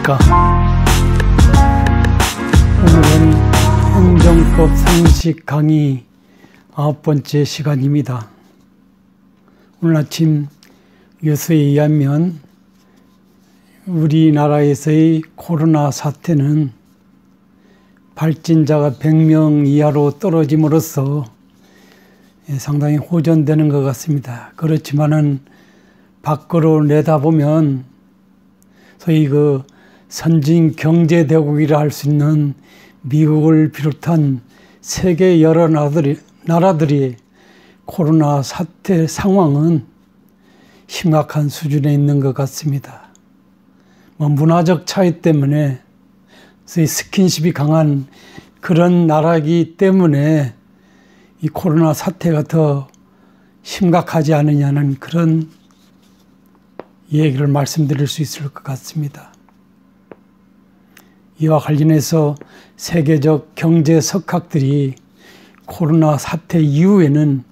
안녕하십니까. 오늘은 행정법 상식 강의 9번째 시간입니다. 오늘 아침 뉴스에 의하면 우리나라에서의 코로나 사태는 발진자가 100명 이하로 떨어짐으로써 상당히 호전되는 것 같습니다. 그렇지만은 밖으로 내다보면 소위 그 선진 경제 대국이라 할 수 있는 미국을 비롯한 세계 여러 나라들이 코로나 사태 상황은 심각한 수준에 있는 것 같습니다. 문화적 차이 때문에 소위 스킨십이 강한 그런 나라이기 때문에 이 코로나 사태가 더 심각하지 않느냐는 그런 얘기를 말씀드릴 수 있을 것 같습니다. 이와 관련해서 세계적 경제 석학들이 코로나 사태 이후에는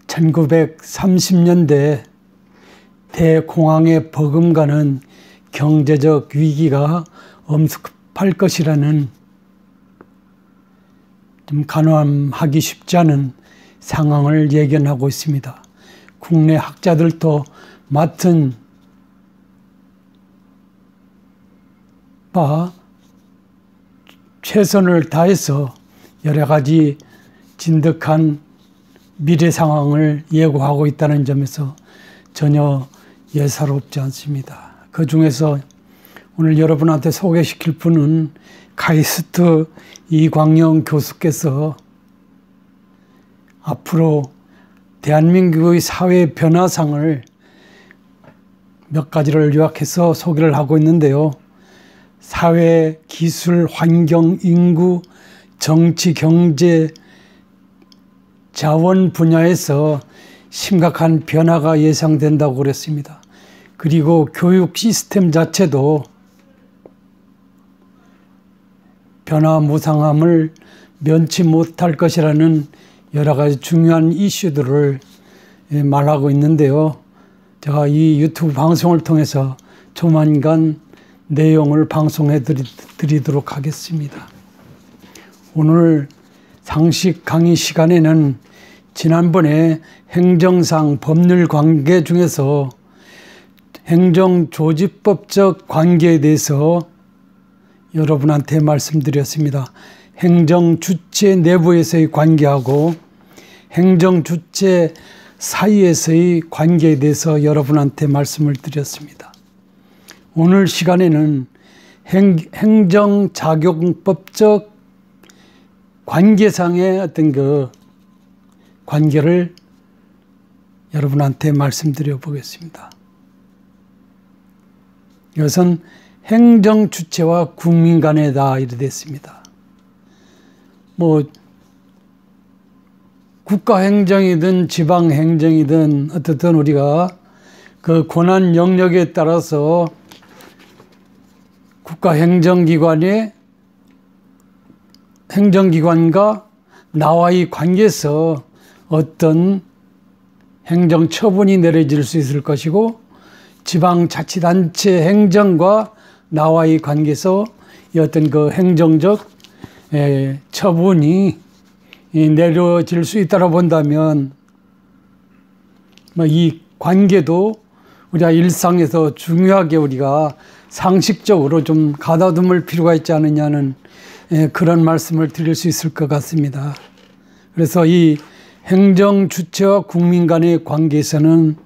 1930년대 대공황에 버금가는 경제적 위기가 엄습할 것이라는 좀 가늠하기 쉽지 않은 상황을 예견하고 있습니다. 국내 학자들도 맡은 바 최선을 다해서 여러 가지 진득한 미래 상황을 예고하고 있다는 점에서 전혀 예사롭지 않습니다. 그 중에서 오늘 여러분한테 소개시킬 분은 카이스트 이광영 교수께서 앞으로 대한민국의 사회 변화상을 몇 가지를 요약해서 소개를 하고 있는데요. 사회, 기술, 환경, 인구, 정치, 경제, 자원 분야에서 심각한 변화가 예상된다고 그랬습니다. 그리고 교육 시스템 자체도 변화무상함을 면치 못할 것이라는 여러 가지 중요한 이슈들을 말하고 있는데요. 제가 이 유튜브 방송을 통해서 조만간 내용을 방송해 드리도록 하겠습니다. 오늘 상식 강의 시간에는 지난번에 행정상 법률 관계 중에서 행정조직법적 관계에 대해서 여러분한테 말씀드렸습니다. 행정주체 내부에서의 관계하고 행정주체 사이에서의 관계에 대해서 여러분한테 말씀을 드렸습니다. 오늘 시간에는 행정작용법적 관계상의 어떤 그 관계를 여러분한테 말씀드려 보겠습니다. 이것은 행정주체와 국민 간에다 이래 됐습니다. 국가행정이든 지방행정이든 어떻든 우리가 그 권한 영역에 따라서 국가행정기관의 행정기관과 나와의 관계에서 어떤 행정처분이 내려질 수 있을 것이고 지방자치단체 행정과 나와의 관계에서 어떤 그 행정적 처분이 내려질 수 있다고 본다면 이 관계도 우리가 일상에서 중요하게 우리가 상식적으로 좀 가다듬을 필요가 있지 않느냐는 그런 말씀을 드릴 수 있을 것 같습니다. 그래서 이 행정주체와 국민 간의 관계에서는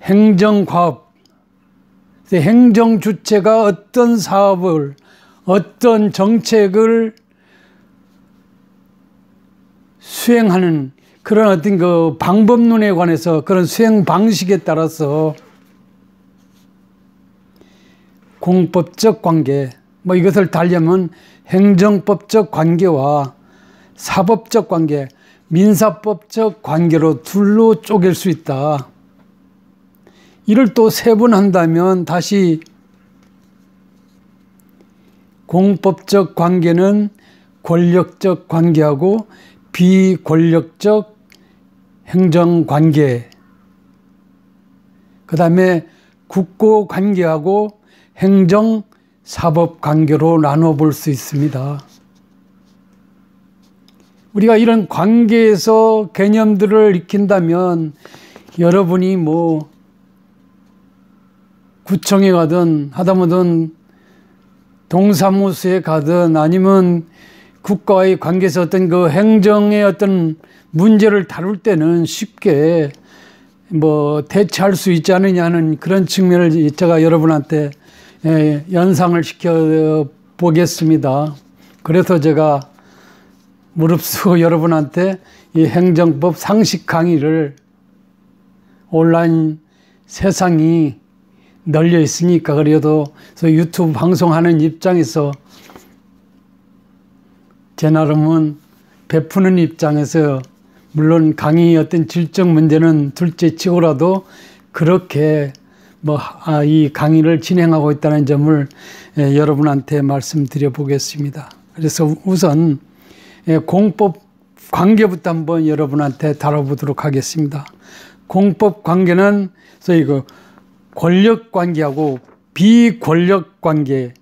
행정과업, 행정주체가 어떤 사업을, 어떤 정책을 수행하는 그런 어떤 그 방법론에 관해서 그런 수행 방식에 따라서 공법적 관계, 이것을 달리하면 행정법적 관계와 사법적 관계, 민사법적 관계로 둘로 쪼갤 수 있다. 이를 또 세분한다면 다시 공법적 관계는 권력적 관계하고 비권력적 행정관계, 그 다음에 국고 관계하고 행정 사법 관계로 나눠 볼 수 있습니다. 우리가 이런 관계에서 개념들을 익힌다면 여러분이 뭐 구청에 가든 하다못해 동사무소에 가든 아니면 국가와의 관계에서 어떤 그 행정의 어떤 문제를 다룰 때는 쉽게 뭐 대처할 수 있지 않느냐 하는 그런 측면을 제가 여러분한테 연상을 시켜 보겠습니다. 그래서 제가 무릅쓰고 여러분한테 이 행정법 상식 강의를 온라인 세상이 널려 있으니까 그래도 유튜브 방송하는 입장에서 제 나름은 베푸는 입장에서 물론 강의 어떤 질적 문제는 둘째 치고라도 그렇게 이 강의를 진행하고 있다는 점을 여러분한테 말씀드려 보겠습니다. 그래서 우선 공법 관계부터 한번 여러분한테 다뤄보도록 하겠습니다. 공법 관계는 소위 그 권력 관계하고 비권력 관계,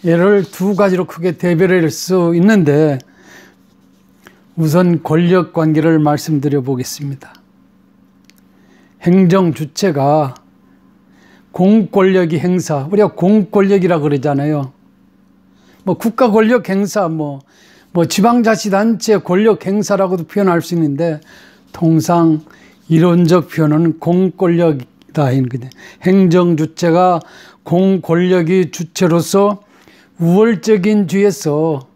얘를 두 가지로 크게 대별할 수 있는데 우선 권력 관계를 말씀드려 보겠습니다. 행정 주체가 공권력이 행사, 우리가 공권력이라 그러잖아요. 국가 권력 행사, 지방자치단체 권력 행사라고도 표현할 수 있는데 통상 이론적 표현은 공권력이다. 행정 주체가 공권력이 주체로서 우월적인 지위에서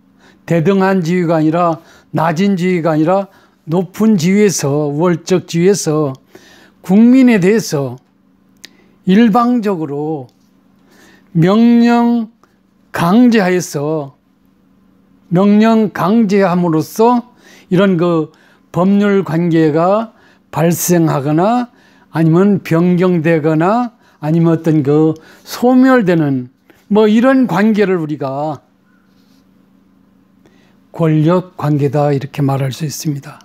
대등한 지위가 아니라 낮은 지위가 아니라 높은 지위에서 우월적 지위에서 국민에 대해서 일방적으로 명령 강제함으로써 이런 그 법률 관계가 발생하거나 아니면 변경되거나 아니면 어떤 그 소멸되는 이런 관계를 우리가 권력 관계다 이렇게 말할 수 있습니다.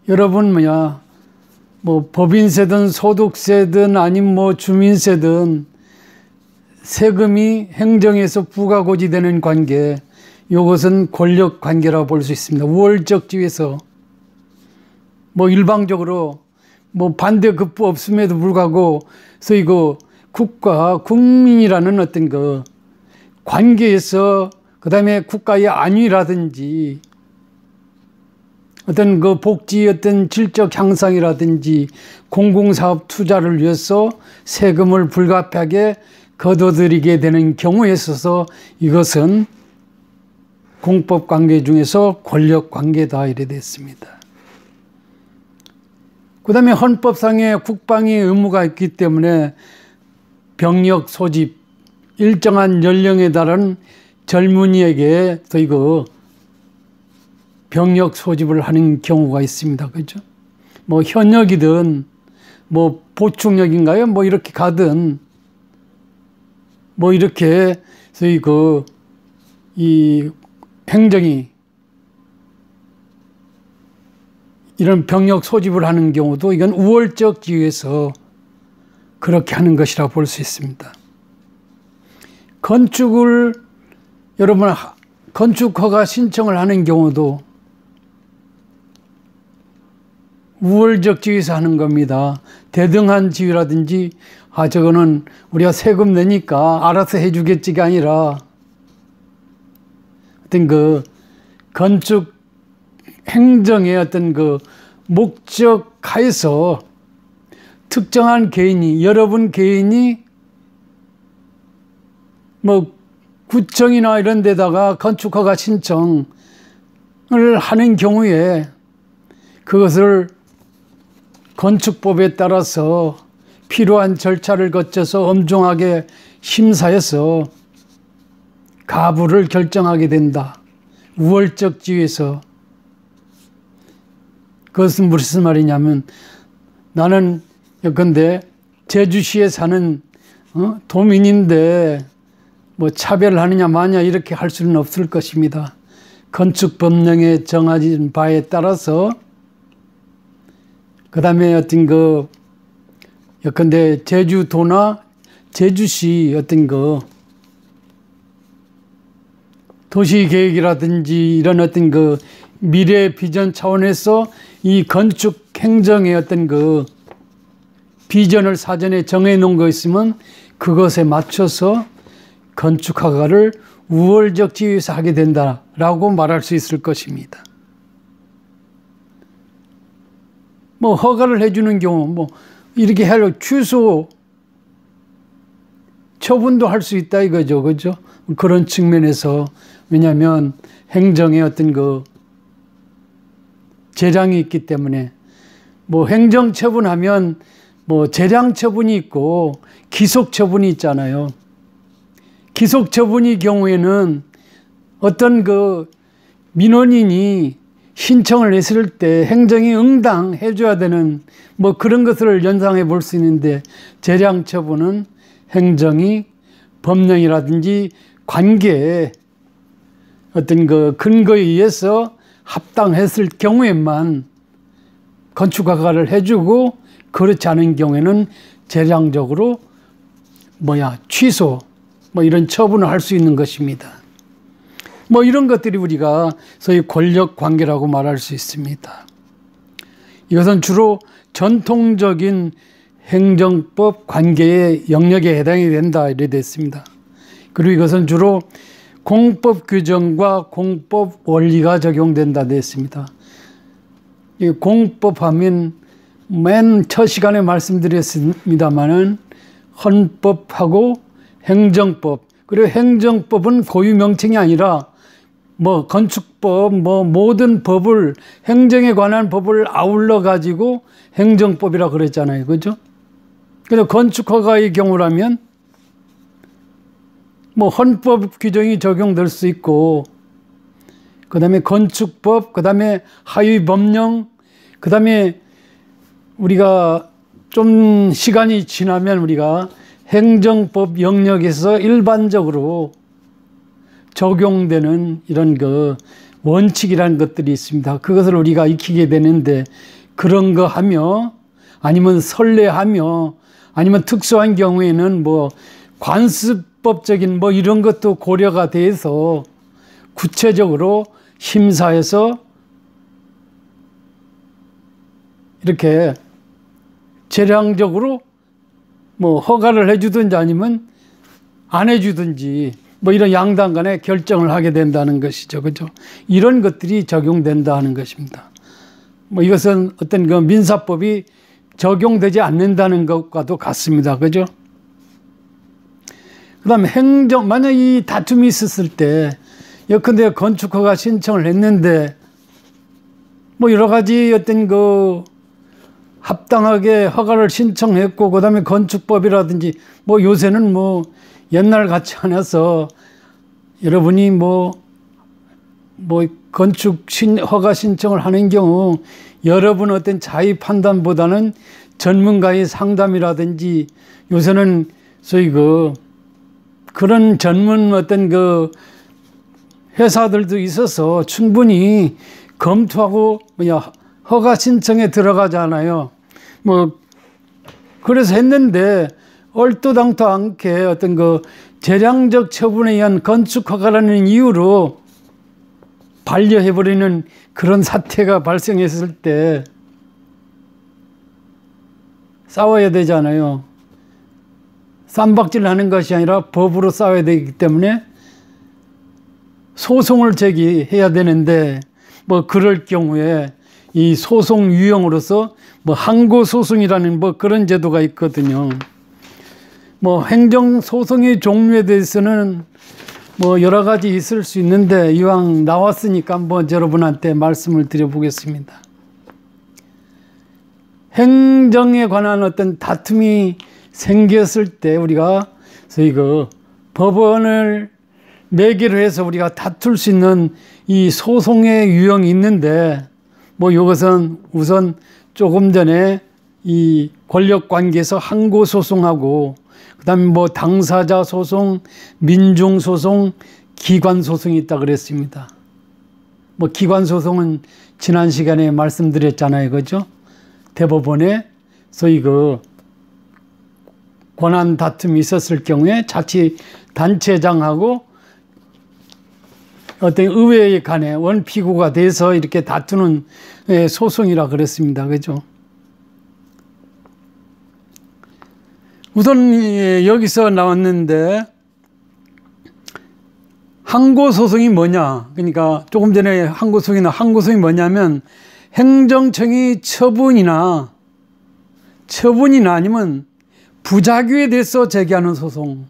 여러분 법인세든 소득세든 아니면 주민세든 세금이 행정에서 부가고지되는 관계, 이것은 권력 관계라고 볼 수 있습니다. 우월적 지위에서 일방적으로 반대급부 없음에도 불구하고 소위 그 국민이라는 어떤 그 관계에서 그다음에 국가의 안위라든지 어떤 그 복지 어떤 질적 향상이라든지 공공사업 투자를 위해서 세금을 불가피하게 거둬들이게 되는 경우에 있어서 이것은 공법 관계 중에서 권력 관계다 이래 됐습니다. 그 다음에 헌법상에 국방의 의무가 있기 때문에 병력 소집, 일정한 연령에 달한 젊은이에게 또 이거 병력 소집을 하는 경우가 있습니다. 그죠? 현역이든 보충역인가요? 이렇게 가든 이렇게 저희 이 행정이 이런 병력 소집을 하는 경우도 이건 우월적 지위에서 그렇게 하는 것이라 볼 수 있습니다. 건축을 여러분 건축 허가 신청을 하는 경우도 우월적 지위에서 하는 겁니다. 대등한 지위라든지 저거는 우리가 세금 내니까 알아서 해주겠지가 아니라 어떤 그 건축 행정의 어떤 그 목적하에서 특정한 개인이 여러분 개인이 구청이나 이런 데다가 건축허가 신청을 하는 경우에 그것을 건축법에 따라서 필요한 절차를 거쳐서 엄중하게 심사해서 가부를 결정하게 된다. 우월적 지위에서. 그것은 무슨 말이냐면 나는 예컨대 제주시에 사는 도민인데 차별하느냐 마냐 이렇게 할 수는 없을 것입니다. 건축법령에 정해진 바에 따라서 그 다음에 어떤 그 예컨대 제주도나 제주시 어떤 그 도시계획이라든지 이런 어떤 그 미래 비전 차원에서 이 건축 행정의 어떤 그 비전을 사전에 정해 놓은 거 있으면 그것에 맞춰서 건축 허가를 우월적 지위에서 하게 된다라고 말할 수 있을 것입니다. 뭐 허가를 해주는 경우 뭐 이렇게 하려 취소 처분도 할 수 있다 이거죠, 그죠? 그런 측면에서 왜냐하면 행정의 어떤 그 재량이 있기 때문에 뭐 행정 처분하면 뭐 재량 처분이 있고 기속 처분이 있잖아요. 기속 처분의 경우에는 어떤 그 민원인이 신청을 했을 때 행정이 응당해 줘야 되는 뭐 그런 것을 연상해 볼 수 있는데 재량 처분은 행정이 법령이라든지 관계에 어떤 그 근거에 의해서 합당했을 경우에만 건축 허가를 해주고 그렇지 않은 경우에는 재량적으로 취소 뭐 이런 처분을 할 수 있는 것입니다. 뭐 이런 것들이 우리가 소위 권력 관계라고 말할 수 있습니다. 이것은 주로 전통적인 행정법 관계의 영역에 해당이 된다 이래 됐습니다. 그리고 이것은 주로 공법 규정과 공법 원리가 적용된다 됐습니다. 이 공법 하면 맨 첫 시간에 말씀드렸습니다마는 헌법하고 행정법, 그리고 행정법은 고유 명칭이 아니라 뭐 건축법, 뭐 모든 법을 행정에 관한 법을 아울러 가지고 행정법이라 그랬잖아요, 그죠? 그래서 건축허가의 경우라면 뭐 헌법 규정이 적용될 수 있고, 그 다음에 건축법, 그 다음에 하위법령, 그 다음에 우리가 좀 시간이 지나면 우리가 행정법 영역에서 일반적으로 적용되는 이런 그 원칙이라는 것들이 있습니다. 그것을 우리가 익히게 되는데 그런 거 하며 아니면 선례하며 아니면 특수한 경우에는 뭐 관습법적인 뭐 이런 것도 고려가 돼서 구체적으로 심사해서 이렇게 재량적으로 뭐 허가를 해주든지 아니면 안 해주든지 뭐 이런 양당 간에 결정을 하게 된다는 것이죠. 그죠? 이런 것들이 적용된다 하는 것입니다. 뭐 이것은 어떤 그 민사법이 적용되지 않는다는 것과도 같습니다. 그죠? 그 다음에 행정, 만약 이 다툼이 있었을 때, 예컨대 건축허가 신청을 했는데, 뭐 여러 가지 어떤 그 합당하게 허가를 신청했고, 그 다음에 건축법이라든지, 뭐 요새는 뭐 옛날 같지 않아서 여러분이 뭐 건축 허가 신청을 하는 경우 여러분 어떤 자의 판단보다는 전문가의 상담이라든지 요새는 소위 그런 전문 어떤 그 회사들도 있어서 충분히 검토하고 허가 신청에 들어가잖아요. 뭐 그래서 했는데 얼토당토 않게 어떤 그 재량적 처분에 의한 건축 허가라는 이유로 반려해버리는 그런 사태가 발생했을 때 싸워야 되잖아요. 쌈박질 하는 것이 아니라 법으로 싸워야 되기 때문에 소송을 제기해야 되는데 뭐 그럴 경우에 이 소송 유형으로서 뭐 항고소송이라는 뭐 그런 제도가 있거든요. 뭐 행정소송의 종류에 대해서는 뭐 여러 가지 있을 수 있는데 이왕 나왔으니까 한번 여러분한테 말씀을 드려보겠습니다. 행정에 관한 어떤 다툼이 생겼을 때 우리가 소위 법원을 매개로 해서 우리가 다툴 수 있는 이 소송의 유형이 있는데 뭐 이것은 우선 조금 전에 이 권력관계에서 항고소송하고 그 다음에 뭐 당사자 소송, 민중소송, 기관소송이 있다 그랬습니다. 뭐 기관소송은 지난 시간에 말씀드렸잖아요. 그죠? 대법원에 소위 권한 다툼이 있었을 경우에 자치단체장하고 어떤 의회 간에 원피고가 돼서 이렇게 다투는 소송이라 그랬습니다. 그죠? 우선 여기서 나왔는데 항고소송이 뭐냐? 그러니까 조금 전에 항고소송이 뭐냐면 행정청이 처분이나 아니면 부작위에 대해서 제기하는 소송.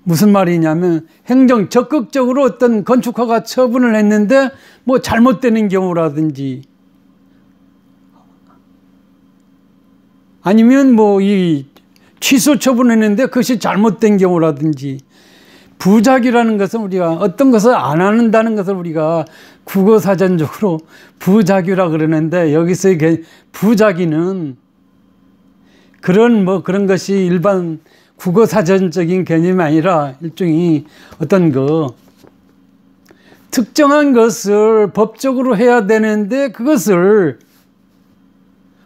무슨 말이냐면 적극적으로 어떤 건축허가 처분을 했는데 뭐 잘못되는 경우라든지 아니면 뭐 이 취소 처분했는데 그것이 잘못된 경우라든지 부작위라는 것은 우리가 어떤 것을 안 한다는 것을 우리가 국어사전적으로 부작위라 그러는데 여기서의 부작위는 그런 것이 일반 국어사전적인 개념이 아니라 일종의 어떤 특정한 것을 법적으로 해야 되는데 그것을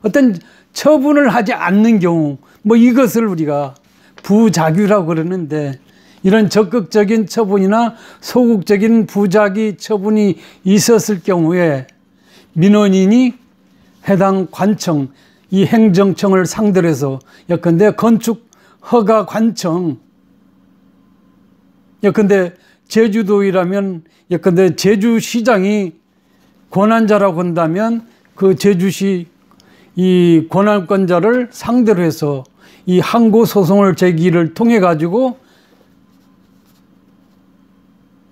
어떤 처분을 하지 않는 경우 뭐 이것을 우리가 부작위라고 그러는데 이런 적극적인 처분이나 소극적인 부작위 처분이 있었을 경우에 민원인이 해당 관청, 이 행정청을 상대로 해서 예컨대 건축허가관청, 예컨대 제주도이라면 예컨대 제주시장이 권한자라고 한다면 그 제주시 이 권한권자를 상대로 해서 이 항고소송을 제기를 통해 가지고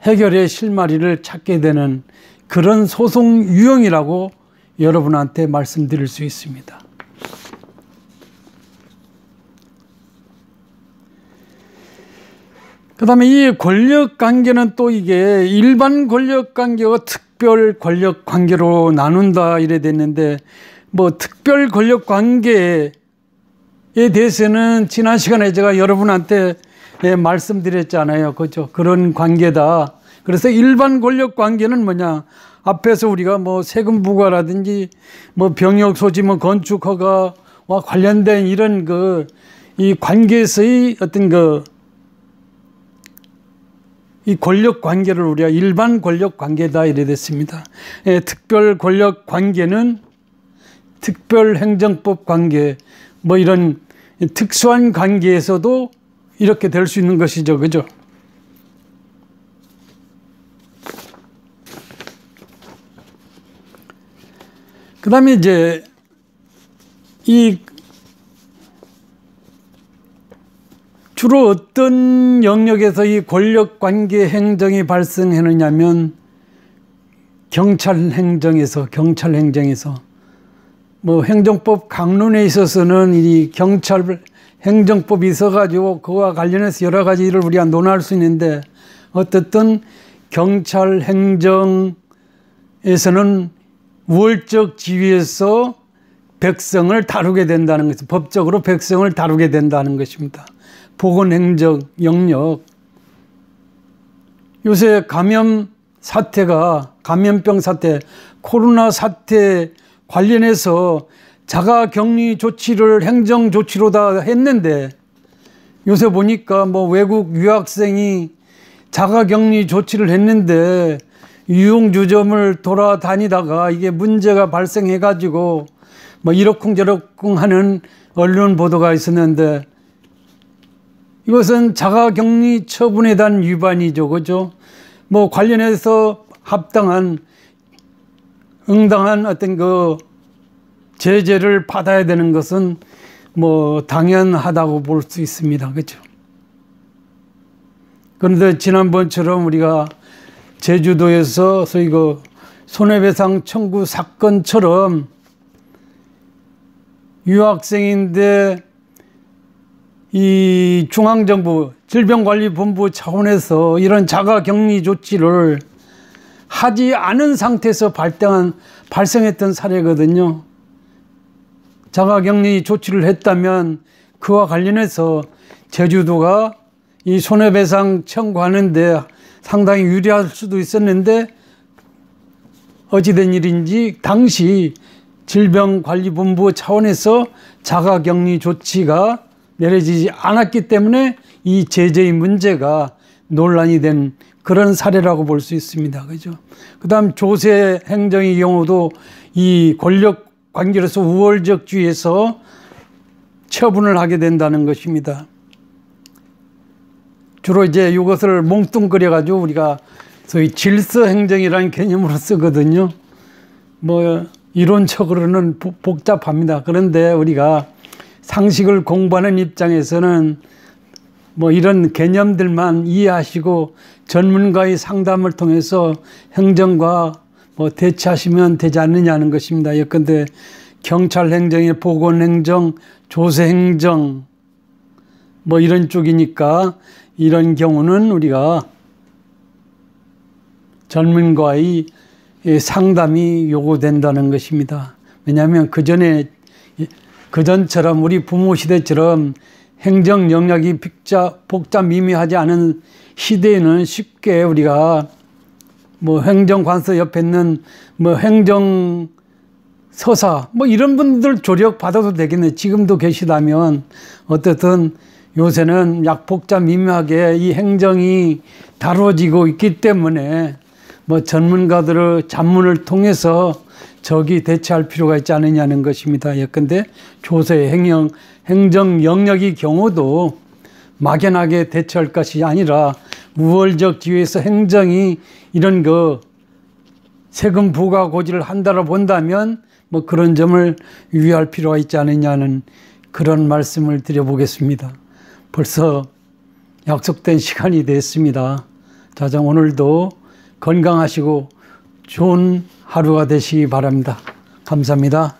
해결의 실마리를 찾게 되는 그런 소송 유형이라고 여러분한테 말씀드릴 수 있습니다. 그 다음에 이 권력관계는 또 이게 일반 권력관계와 특별 권력관계로 나눈다 이래 됐는데 뭐 특별 권력관계에 대해서는 지난 시간에 제가 여러분한테 말씀드렸잖아요. 그죠? 그런 관계다. 그래서 일반 권력관계는 뭐냐? 앞에서 우리가 뭐 세금 부과라든지 뭐 병역 소지 뭐 건축 허가와 관련된 이런 이 관계에서의 어떤 이 권력 관계를 우리가 일반 권력 관계다 이래 됐습니다. 특별 권력 관계는 특별 행정법 관계 뭐 이런 특수한 관계에서도 이렇게 될 수 있는 것이죠. 그죠? 그 다음에 이제 주로 어떤 영역에서 이 권력관계 행정이 발생하느냐면 경찰 행정에서 뭐 행정법 강론에 있어서는 이 경찰 행정법이 있어가지고 그와 관련해서 여러 가지 일을 우리가 논할 수 있는데 어쨌든 경찰 행정에서는 우월적 지위에서 백성을 다루게 된다는 것이 법적으로 백성을 다루게 된다는 것입니다. 보건행정 영역. 요새 감염병 사태, 코로나 사태 관련해서 자가격리 조치를 행정 조치로 다 했는데 요새 보니까 뭐 외국 유학생이 자가격리 조치를 했는데 유흥주점을 돌아다니다가 이게 문제가 발생해가지고 뭐 이러쿵저러쿵 하는 언론 보도가 있었는데 이것은 자가격리 처분에 대한 위반이죠. 그죠? 뭐 관련해서 응당한 어떤 제재를 받아야 되는 것은 뭐 당연하다고 볼 수 있습니다. 그죠? 그런데 지난번처럼 우리가 제주도에서 소위 손해배상 청구 사건처럼 유학생인데 이 중앙정부 질병관리본부 차원에서 이런 자가격리 조치를 하지 않은 상태에서 발생했던 사례거든요. 자가격리 조치를 했다면 그와 관련해서 제주도가 이 손해배상 청구하는데 상당히 유리할 수도 있었는데 어찌된 일인지 당시 질병관리본부 차원에서 자가격리 조치가 내려지지 않았기 때문에 이 제재의 문제가 논란이 된 그런 사례라고 볼 수 있습니다. 그죠? 그 다음 조세 행정의 경우도 이 권력 관계로서 우월적주의에서 처분을 하게 된다는 것입니다. 주로 이제 이것을 몽뚱그려가지고 우리가 소위 질서행정이라는 개념으로 쓰거든요. 뭐 이론적으로는 복잡합니다. 그런데 우리가 상식을 공부하는 입장에서는 뭐 이런 개념들만 이해하시고 전문가의 상담을 통해서 행정과 뭐 대처하시면 되지 않느냐는 것입니다. 예컨대 경찰행정의 보건행정, 조세행정 뭐 이런 쪽이니까 이런 경우는 우리가 전문가의 상담이 요구된다는 것입니다. 왜냐하면 그전처럼 우리 부모 시대처럼 행정 영역이 복잡 미미하지 않은 시대에는 쉽게 우리가 뭐 행정관서 옆에 있는 뭐 행정서사 뭐 이런 분들 조력 받아도 되겠네. 지금도 계시다면 어떻든 요새는 약 복잡 미묘하게 이 행정이 다뤄지고 있기 때문에 뭐 전문가들의 잡문을 통해서 적이 대처할 필요가 있지 않느냐는 것입니다. 예컨대 조세 행정 영역의 경우도 막연하게 대처할 것이 아니라 우월적 지위에서 행정이 이런 세금 부과 고지를 한다고 본다면 뭐 그런 점을 유의할 필요가 있지 않느냐는 그런 말씀을 드려보겠습니다. 벌써 약속된 시간이 됐습니다. 자, 오늘도 건강하시고 좋은 하루가 되시기 바랍니다. 감사합니다.